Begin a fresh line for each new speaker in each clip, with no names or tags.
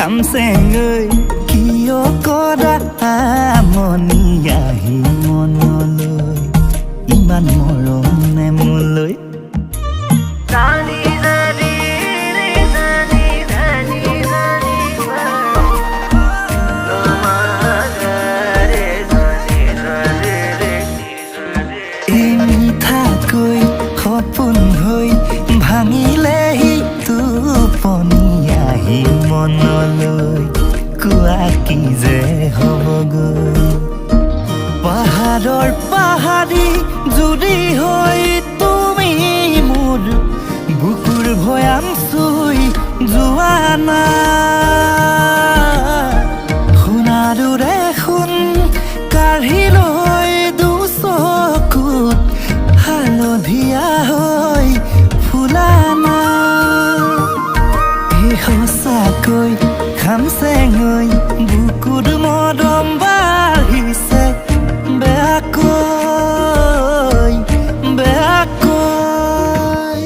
খামচেঙৈ কিয় কৰা মনি আহি মনলৈ ইমান মৰমনে মোলৈ এই মিঠাকৈ সপোন হৈ ভাঙিলেহি টোপনি আহি মনলৈ কোৱা কি যে হ'বগৈ পাহাৰৰ পাহাৰী জুৰি হৈ তুমি মোৰ বুকুৰ ভৈয়াম চুই যোৱা না সোণাৰুৰে সোণ কাঢ়ি লৈ দুচকুত হালধীয়া হৈ ফুলা না এই সঁচাকৈ খামচেঙৈ বুকুৰ মৰম বাঢ়িছে বেয়াকৈ বেয়াকৈ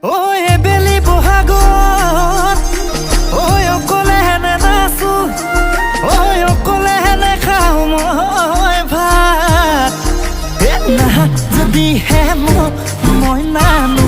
ঐ বেলি বহাগত ঐ অকলে হেনে নাচো ঐ অকলে হেনে খাওঁ মই ভাত যদিহে মই নানো